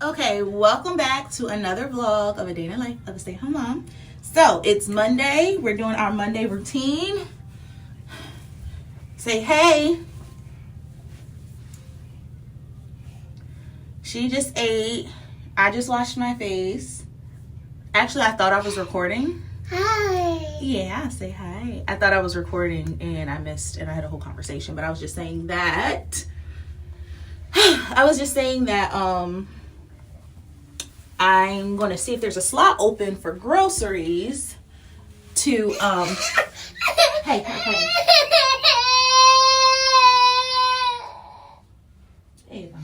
Okay, welcome back to another vlog of a day in the life of a stay-at-home mom. So it's Monday. We're doing our Monday routine. Say hey. She just ate. I just washed my face. Actually, I thought I was recording. Hi. Yeah, say hi. I thought I was recording and I missed, and I had a whole conversation, but I was just saying that I'm going to see if there's a slot open for groceries to hey. Ava.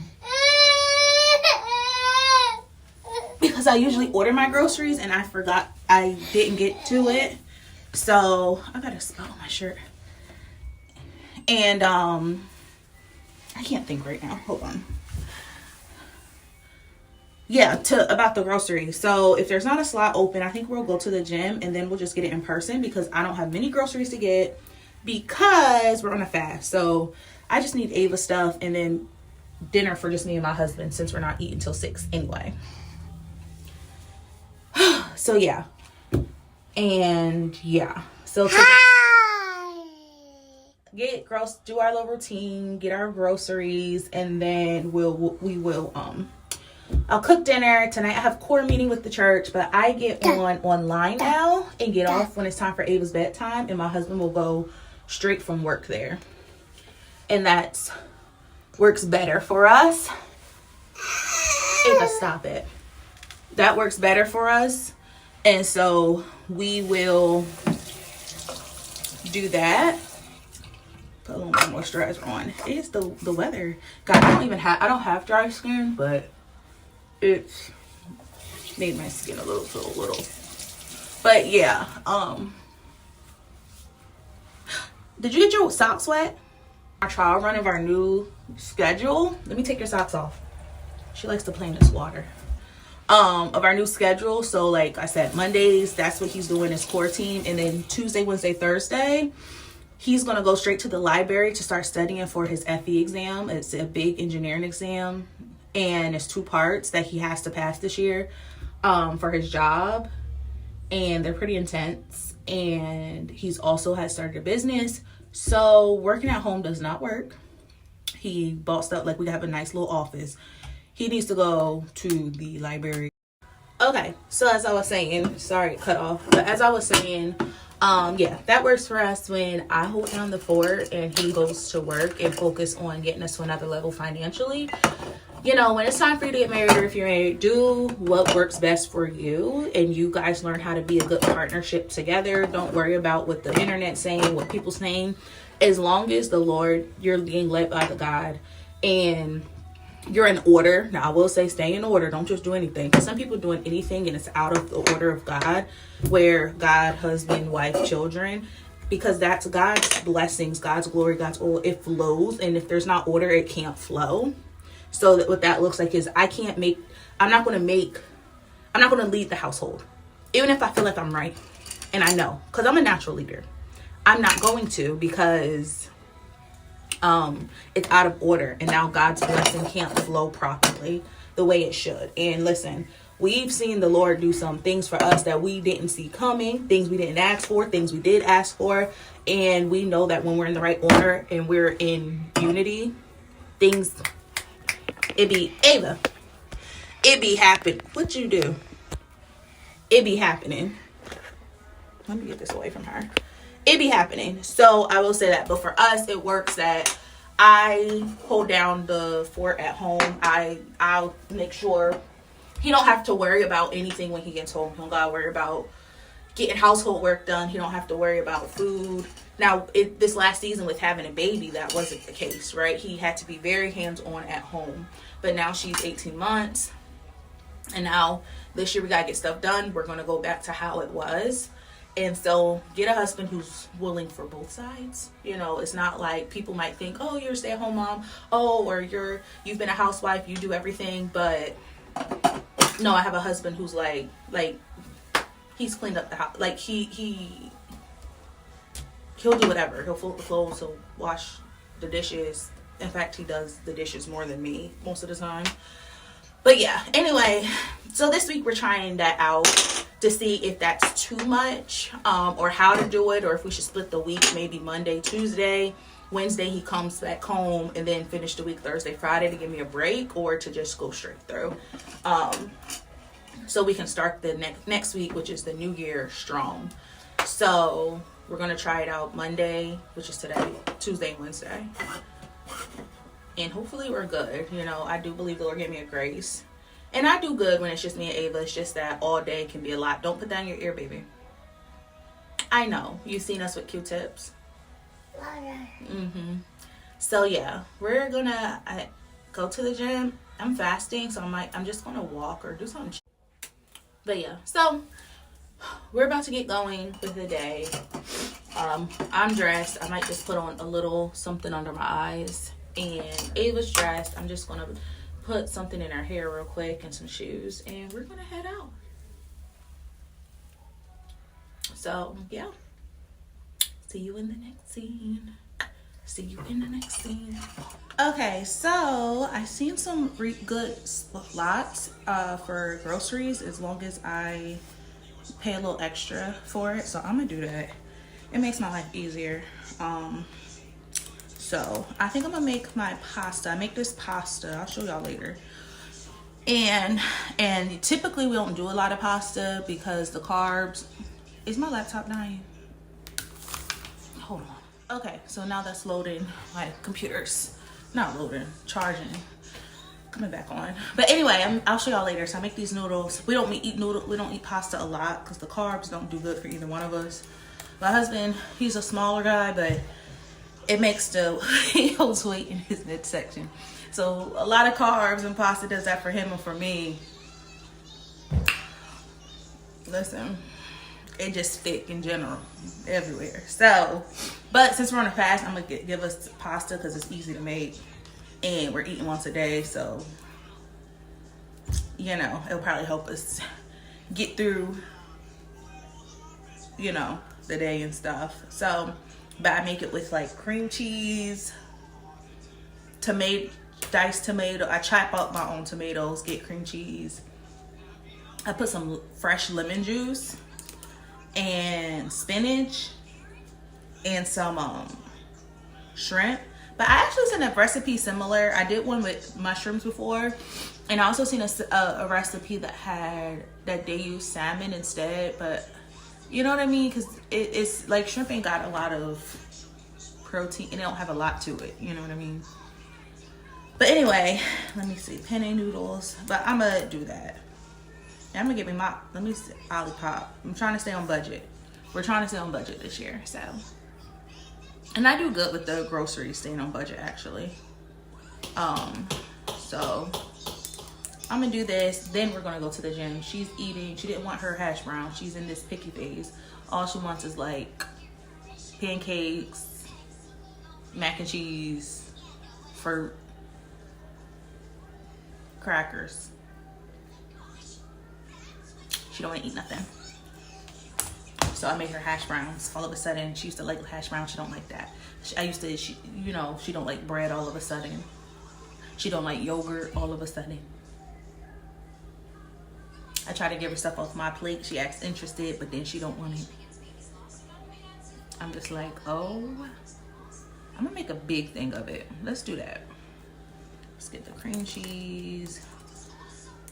Because I usually order my groceries and I forgot I didn't get to it. So I got a spot on my shirt. And I can't think right now. Hold on. Yeah, about the groceries. So if there's not a slot open, I think we'll go to the gym and then we'll just get it in person because I don't have many groceries to get because we're on a fast. So I just need Ava stuff and then dinner for just me and my husband since we're not eating till 6 anyway. So yeah. And yeah. So do our little routine, get our groceries, and then we will I'll cook dinner tonight. I have core meeting with the church, but I get online now and get off when it's time for Ava's bedtime, and my husband will go straight from work there, and that works better for us. Ava, stop it. That works better for us, and so we will do that. Put a little more moisturizer on. It's the weather. God, I don't have dry skin, but it's made my skin a little. But yeah, did you get your socks wet? Our trial run of our new schedule. Let me take your socks off. She likes to play in this water. Of our new schedule. So like I said, Mondays, that's what he's doing, his core team. And then Tuesday, Wednesday, Thursday, he's going to go straight to the library to start studying for his FE exam. It's a big engineering exam. And it's 2 parts that he has to pass this year for his job. And they're pretty intense. And he's also has started a business. So working at home does not work. He bossed up, like we have a nice little office. He needs to go to the library. Okay, so as I was saying, sorry, cut off. But as I was saying, yeah, that works for us when I hold down the fort and he goes to work and focus on getting us to another level financially. You know, when it's time for you to get married, or if you're married, do what works best for you, and you guys learn how to be a good partnership together. Don't worry about what the internet's saying, what people's saying. As long as the Lord, you're being led by the God, and you're in order. Now, I will say stay in order. Don't just do anything. Because some people doing anything and it's out of the order of God, where God, husband, wife, children, because that's God's blessings, God's glory, God's oil. It flows, and if there's not order, it can't flow. So that what that looks like is I'm not going to lead the household. Even if I feel like I'm right. And I know, because I'm a natural leader. I'm not going to, because it's out of order. And now God's blessing can't flow properly the way it should. And listen, we've seen the Lord do some things for us that we didn't see coming. Things we didn't ask for. Things we did ask for. And we know that when we're in the right order and we're in unity, things... It be happening. What you do? It be happening. Let me get this away from her. It be happening. So I will say that. But for us, it works that I hold down the fort at home. I'll make sure he don't have to worry about anything when he gets home. He don't gotta worry about getting household work done. He don't have to worry about food. Now, this last season with having a baby, that wasn't the case, right? He had to be very hands-on at home. But now she's 18 months. And now this year we got to get stuff done. We're going to go back to how it was. And so get a husband who's willing for both sides. You know, it's not like people might think, oh, you're a stay-at-home mom. Oh, or you've been a housewife. You do everything. But no, I have a husband who's like he's cleaned up the house. Like he'll do whatever. He'll fold the clothes. He'll wash the dishes. In fact, he does the dishes more than me most of the time. But yeah, anyway, so this week we're trying that out to see if that's too much, or how to do it, or if we should split the week, maybe Monday, Tuesday, Wednesday he comes back home, and then finish the week Thursday, Friday to give me a break, or to just go straight through. So we can start the next week, which is the new year, strong. So we're going to try it out Monday, which is today, Tuesday and Wednesday. And hopefully we're good. You know, I do believe the Lord gave me a grace. And I do good when it's just me and Ava. It's just that all day can be a lot. Don't put that in your ear, baby. I know. You've seen us with Q-tips. So yeah, we're going to go to the gym. I'm fasting, so I'm just going to walk or do something. But yeah, so we're about to get going with the day. I'm dressed. I might just put on a little something under my eyes. And Ava's dressed. I'm just gonna put something in her hair real quick and some shoes, and we're gonna head out. So yeah, see you in the next scene. See you in the next scene. Okay, so I seen some good lots for groceries, as long as I pay a little extra for it. So I'm gonna do that. It makes my life easier. So I think I'm gonna make my pasta. I make this pasta. I'll show y'all later. And typically we don't do a lot of pasta because the carbs. Is my laptop dying? Hold on. Okay, so now that's loading. My computer's not loading, charging, coming back on. But anyway, I'll show y'all later. So I make these noodles. We don't eat pasta a lot because the carbs don't do good for either one of us. My husband, he's a smaller guy, but it makes he holds weight in his midsection. So a lot of carbs and pasta does that for him and for me. Listen, it just thick in general everywhere. So, but since we're on a fast, I'm gonna give us pasta because it's easy to make, and we're eating once a day. So, you know, it'll probably help us get through, you know, the day and stuff. So, but I make it with like cream cheese, diced tomato. I chop up my own tomatoes, get cream cheese. I put some fresh lemon juice and spinach and some shrimp. But I actually seen a recipe similar. I did one with mushrooms before, and I also seen a recipe that they use salmon instead. But you know what I mean? Because it's like shrimp ain't got a lot of protein and it don't have a lot to it. You know what I mean? But anyway, let me see. Penne noodles. But I'm going to do that. And I'm going to get me let me see, Olipop. I'm trying to stay on budget. We're trying to stay on budget this year. So, and I do good with the groceries, staying on budget actually. So I'm gonna do this, then we're gonna go to the gym. She's eating, she didn't want her hash brown. She's in this picky phase. All she wants is like pancakes, mac and cheese, fruit, crackers. She don't wanna eat nothing. So I made her hash browns. All of a sudden, she used to like hash browns. She don't like that. She don't like bread all of a sudden. She don't like yogurt all of a sudden. I try to give her stuff off my plate. She acts interested, but then she don't want it. I'm just like, oh, I'm gonna make a big thing of it. Let's do that. Let's get the cream cheese.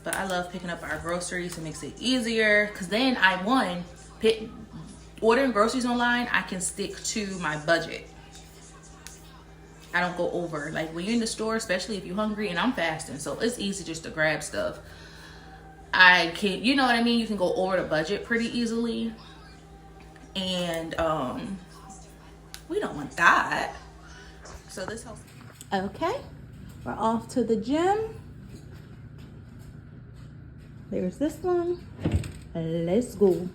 But I love picking up our groceries. It makes it easier. Because then ordering groceries online, I can stick to my budget. I don't go over. Like when you're in the store, especially if you're hungry, and I'm fasting, so it's easy just to grab stuff. I can, you know what I mean? You can go over the budget pretty easily. And we don't want that. So this helps. Okay, we're off to the gym. There's this one. Let's go.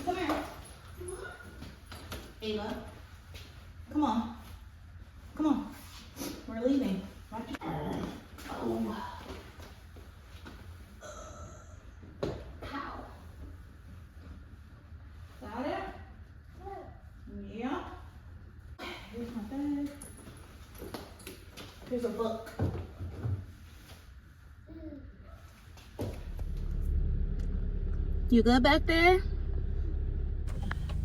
Come here. Ava, come on. Come on. We're leaving. Oh. Ow. Got it? Yeah. Here's my bag. Here's a book. You good back there?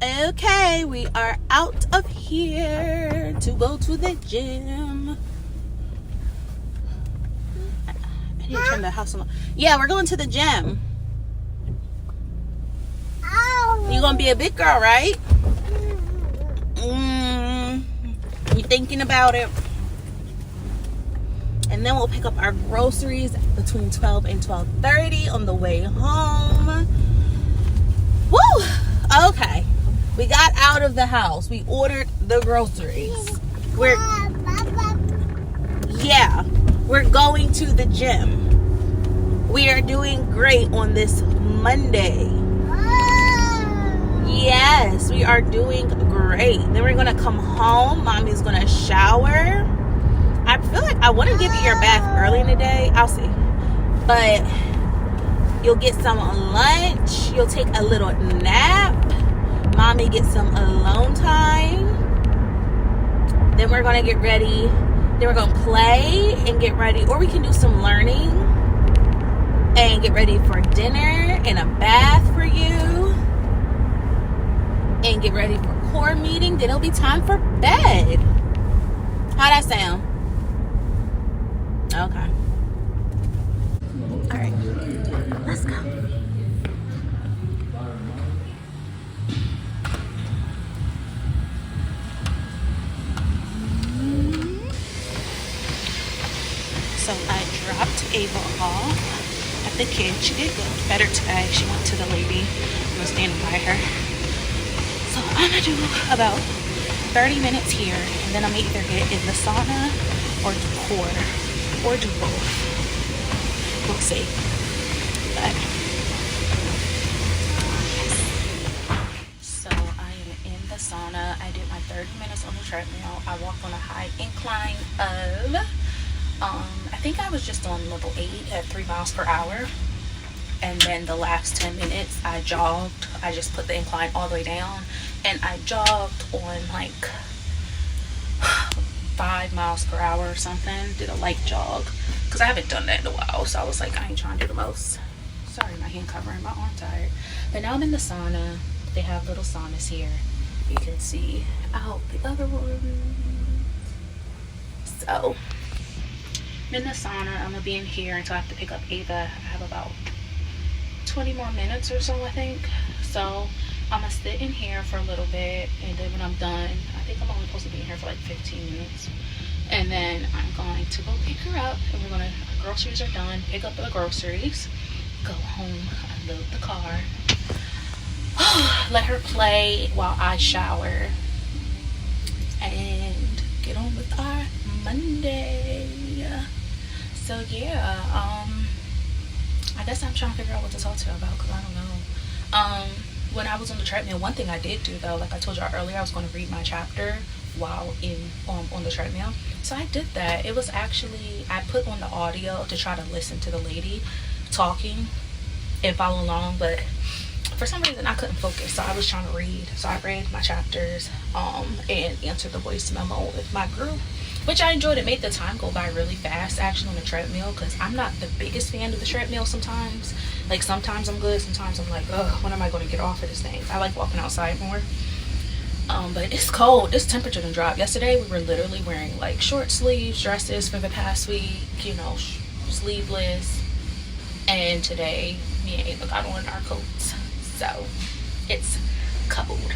Okay, we are out of here to go to the gym. I need to turn the house on. Yeah, we're going to the gym. You gonna be a big girl, right? You thinking about it? And then we'll pick up our groceries between 12 and 12:30 on the way home. Woo! Okay. We got out of the house. We ordered the groceries. We're going to the gym. We are doing great on this Monday. Yes, we are doing great. Then we're gonna come home. Mommy's gonna shower. I feel like I want to give you your bath early in the day. I'll see. But you'll get some lunch. You'll take a little nap. Mommy gets some alone time. Then we're going to get ready. Then we're going to play and get ready. Or we can do some learning and get ready for dinner and a bath for you. And get ready for core meeting. Then it'll be time for bed. How'd that sound? Okay. All right. Let's go. So I dropped Ava off at the kid. She did good, better today. She went to the lady and was standing by her. So I'm gonna do about 30 minutes here, and then I'm either get in the sauna or do core or do both. We'll see. But so I am in the sauna. I did my 30 minutes on the treadmill. I walked on a high incline of I think I was just on level 8 at 3 miles per hour. And then the last 10 minutes I jogged. I just put the incline all the way down and I jogged on like 5 miles per hour or something. Did a light jog because I haven't done that in a while, so I was like, I ain't trying to do the most. Sorry, my hand covering, my arm tired. But now I'm in the sauna. They have little saunas here. You can see out the other one. So I'm in the sauna. I'm gonna be in here until I have to pick up Ava. I have about 20 more minutes or so, I think. So I'm gonna sit in here for a little bit, and then when I'm done, I think I'm only supposed to be in here for like 15 minutes. And then I'm going to go pick her up, and our groceries are done. Pick up the groceries, go home, unload the car, let her play while I shower, and get on with our Monday. So yeah, I guess I'm trying to figure out what to talk to her about because I don't know. When I was on the treadmill, one thing I did do though, like I told y'all earlier, I was going to read my chapter while on the treadmill. So I did that. It was actually, I put on the audio to try to listen to the lady talking and follow along, but for some reason I couldn't focus, so I was trying to read. So I read my chapters and answered the voice memo with my group, which I enjoyed. It made the time go by really fast actually on the treadmill, because I'm not the biggest fan of the treadmill sometimes. Like sometimes I'm good, sometimes I'm like, ugh, when am I going to get off of this thing? I like walking outside more. But it's cold. This temperature done dropped. Yesterday we were literally wearing like short sleeves dresses for the past week, you know, sleeveless. And today me and Ava got on our coats. So it's cold.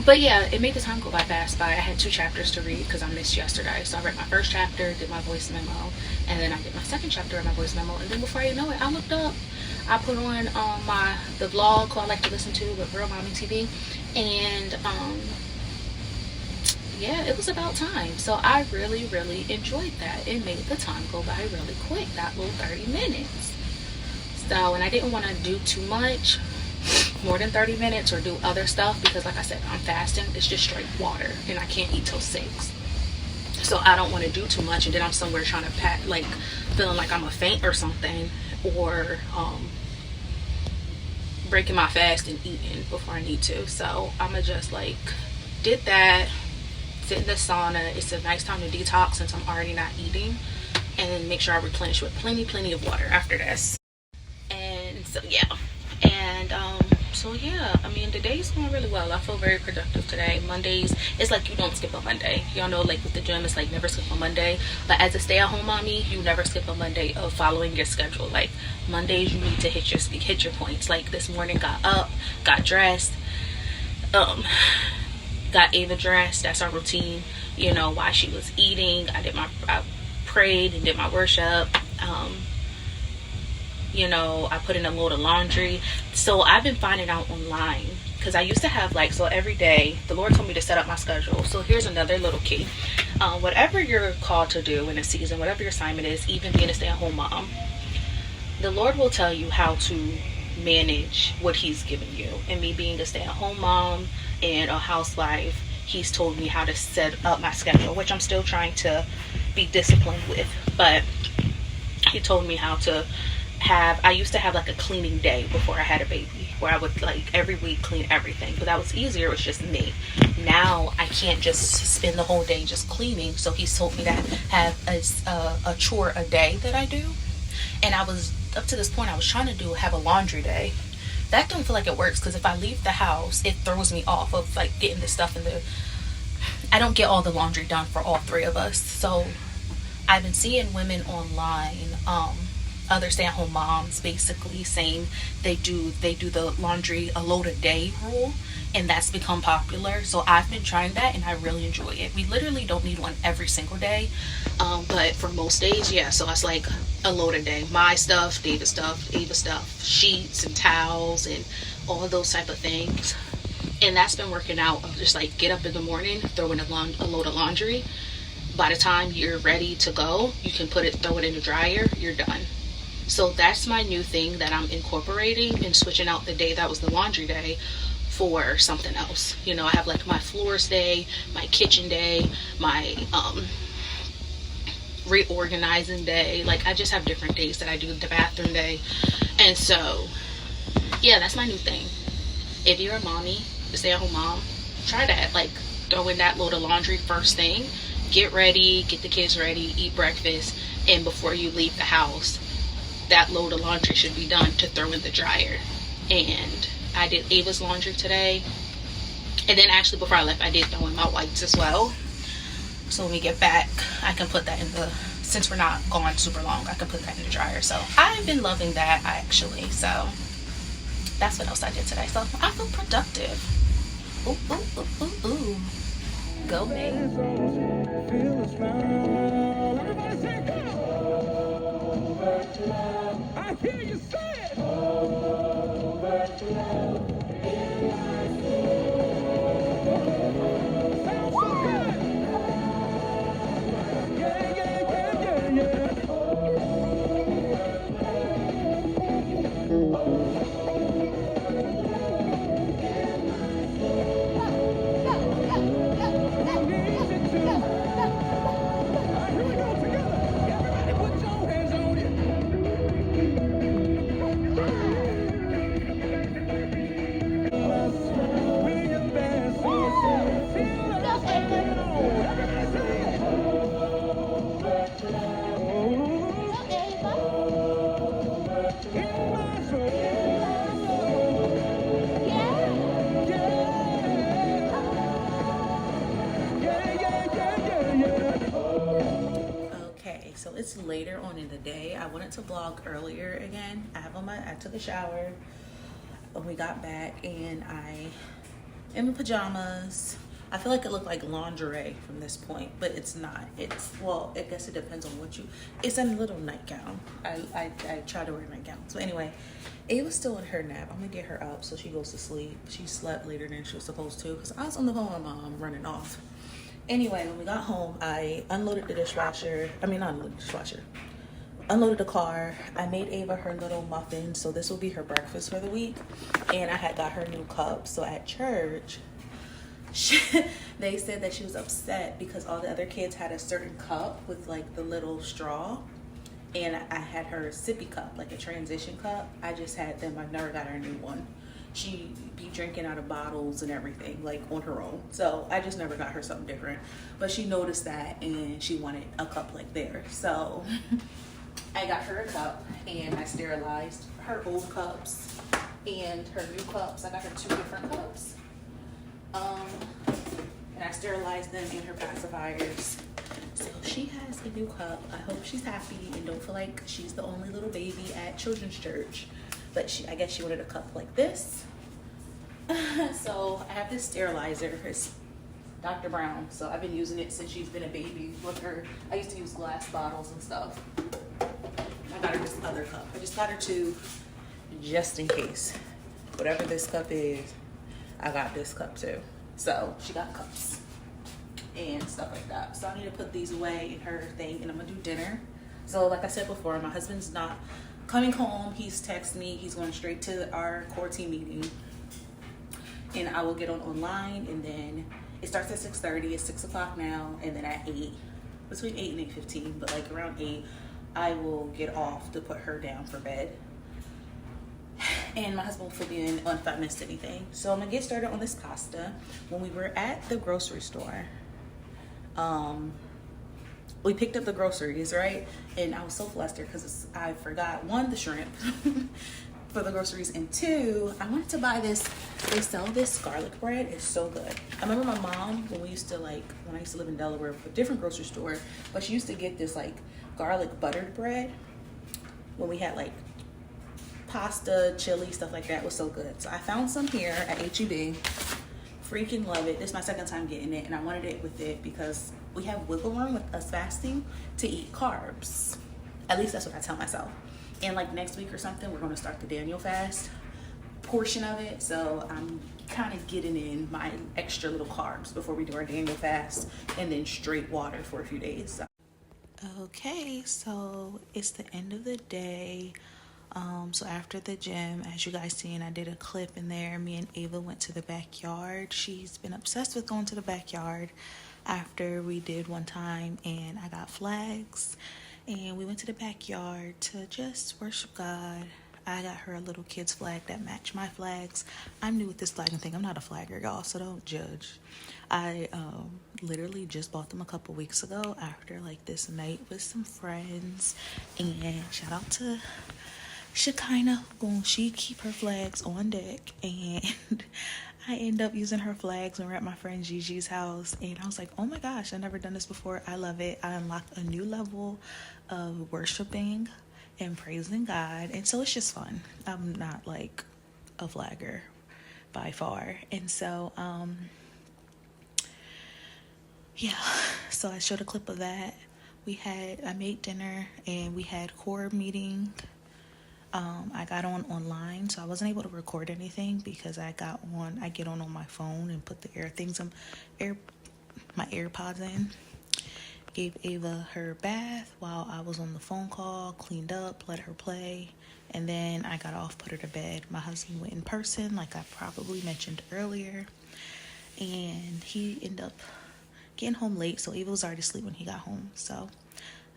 But yeah, it made the time go by fast. I had 2 chapters to read because I missed yesterday. So I read my first chapter, did my voice memo, and then I did my second chapter of my voice memo. And then before you know it, I looked up, I put on the vlog I like to listen to with Real Mommy TV, and yeah, it was about time. So I really enjoyed that. It made the time go by really quick, that little 30 minutes. So, and I didn't want to do too much, more than 30 minutes, or do other stuff, because like I said, I'm fasting. It's just straight water and I can't eat till 6. So I don't want to do too much, and then I'm somewhere trying to pack, like feeling like I'm a faint or something, or breaking my fast and eating before I need to. So I'm gonna just like did that, sit in the sauna. It's a nice time to detox since I'm already not eating, and then make sure I replenish with plenty of water after this. And so yeah, and so yeah, I mean, the day's going really well. I feel very productive today. Mondays, it's like you don't skip a Monday. Y'all know, like with the gym, it's like never skip a Monday. But as a stay-at-home mommy, you never skip a Monday of following your schedule. Like Mondays, you need to hit your points. Like this morning, got up, got dressed, got Ava dressed. That's our routine. You know, while she was eating, I prayed and did my worship. You know, I put in a load of laundry. So I've been finding out online, because I used to have like, so every day the Lord told me to set up my schedule. So here's another little key. Whatever you're called to do in a season, whatever your assignment is, even being a stay-at-home mom, the Lord will tell you how to manage what he's given you. And me being a stay-at-home mom and a housewife, he's told me how to set up my schedule, which I'm still trying to be disciplined with. But he told me how to I used to have like a cleaning day before I had a baby, where I would like every week clean everything, but that was easier. It was just me. Now I can't just spend the whole day just cleaning. So he's told me to have a chore a day that I do. And I was, up to this point, I was trying to have a laundry day. That don't feel like it works, because if I leave the house, it throws me off of like getting the stuff I don't get all the laundry done for all three of us. So I've been seeing women online, other stay-at-home moms basically saying they do the laundry a load a day rule, and that's become popular. So I've been trying that and I really enjoy it. We literally don't need one every single day, but for most days, yeah. So it's like a load a day. My stuff, David's stuff, Ava's stuff, sheets and towels and all those type of things. And that's been working out. Of just like get up in the morning, throw in a load of laundry. By the time you're ready to go, you can throw it in the dryer, you're done. So that's my new thing that I'm incorporating, and switching out the day that was the laundry day for something else. You know, I have like my floors day, my kitchen day, my reorganizing day. Like I just have different days that I do, the bathroom day. And so yeah, that's my new thing. If you're a mommy, a stay-at-home mom, try that. Like throw in that load of laundry first thing, get ready, get the kids ready, eat breakfast, and before you leave the house, that load of laundry should be done to throw in the dryer. And I did Ava's laundry today, and then actually before I left, I did throw in my whites as well. So when we get back, I can put that since we're not gone super long, I can put that in the dryer. So I've been loving that actually. So that's what else I did today. So I feel productive. Ooh. Go me. I hear you say it. Sounds so good. Yeah. So it's later on in the day. I wanted to vlog earlier again. I took a shower when we got back, and I am in pajamas. I feel like it looked like lingerie from this point, but it's not. Well, I guess it depends on it's a little nightgown. I try to wear a nightgown. So anyway, Ava's still in her nap. I'm gonna get her up so she goes to sleep. She slept later than she was supposed to, because I was on the phone with Mom running off. Anyway, when we got home, I unloaded the dishwasher. Unloaded the car. I made Ava her little muffin, so this will be her breakfast for the week. And I had got her new cup. So at church, they said that she was upset because all the other kids had a certain cup with like the little straw, and I had her sippy cup, like a transition cup. I just had them. I've never got her a new one. she be drinking out of bottles and everything, like on her own. So I just never got her something different. But she noticed that and she wanted a cup like theirs. So I got her a cup and I sterilized her old cups and her new cups. I got her 2 different cups. And I sterilized them in her pacifiers. So she has a new cup. I hope she's happy and don't feel like she's the only little baby at children's church. But I guess she wanted a cup like this. So I have this sterilizer. It's Dr. Brown. So I've been using it since she's been a baby with her. I used to use glass bottles and stuff. I got her this other cup. I just got her 2 just in case. Whatever this cup is, I got this cup too. So she got cups and stuff like that. So I need to put these away in her thing and I'm gonna do dinner. So like I said before, my husband's not coming home. He's texted me. He's going straight to our core team meeting. And I will get online and then it starts at 6:30. It's 6 o'clock now. And then at 8, between 8 and 8:15, but like around 8, I will get off to put her down for bed. And my husband will fill me in if I missed anything. So I'm gonna get started on this pasta. When we were at the grocery store, we picked up the groceries, right? And I was so flustered because I forgot, 1, the shrimp for the groceries, and 2, I wanted to buy this. They sell this garlic bread. It's so good. I remember my mom, when I used to live in Delaware, for a different grocery store, but she used to get this like garlic buttered bread when we had like pasta, chili, stuff like that. Was so good. So I found some here at HEB. Freaking love it. This is my 2nd time getting it, and I wanted it with it because we have wiggle room with us fasting to eat carbs. At least that's what I tell myself. And like next week or something, we're going to start the Daniel fast portion of it. So I'm kind of getting in my extra little carbs before we do our Daniel fast, and then straight water for a few days. So. Okay, so it's the end of the day. So after the gym, as you guys seen, I did a clip in there. Me and Ava went to the backyard. She's been obsessed with going to the backyard after we did one time, and I got flags, and we went to the backyard to just worship God. I got her a little kid's flag that matched my flags. I'm new with this flagging thing. I'm not a flagger, y'all, so don't judge. I literally just bought them a couple weeks ago after like this night with some friends, and shout out to Shekinah, she keep her flags on deck, and I end up using her flags when we're at my friend Gigi's house, and I was like, oh my gosh, I've never done this before. I love it. I unlocked a new level of worshiping and praising God, and so it's just fun. I'm not like a flagger by far, and so yeah, so I showed a clip of that. I made dinner, and we had core meeting. I got online, so I wasn't able to record anything because I get on my phone and put my AirPods in. Gave Ava her bath while I was on the phone call, cleaned up, let her play, and then I got off, put her to bed. My husband went in person, like I probably mentioned earlier, and he ended up getting home late, so Ava was already asleep when he got home. So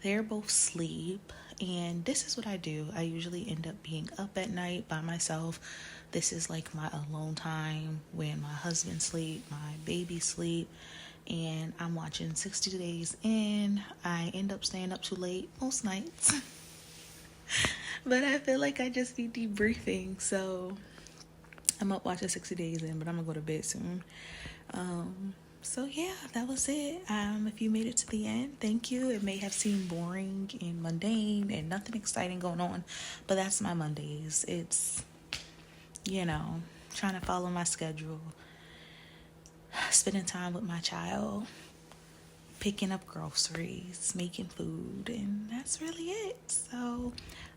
they're both asleep, and this is what I do. I usually end up being up at night by myself. This is like my alone time when my husband sleep, my baby sleep, and I'm watching 60 Days In. I end up staying up too late most nights, but I feel like I just be debriefing, so I'm up watching 60 Days In, but I'm gonna go to bed soon. So yeah, that was it. If you made it to the end, thank you. It may have seemed boring and mundane and nothing exciting going on, but that's my Mondays. It's, trying to follow my schedule, spending time with my child, picking up groceries, making food, and that's really it. So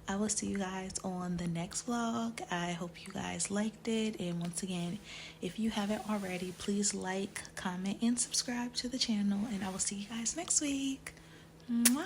I will see you guys on the next vlog. I hope you guys liked it. And once again, if you haven't already, please like, comment, and subscribe to the channel. And I will see you guys next week. Mwah.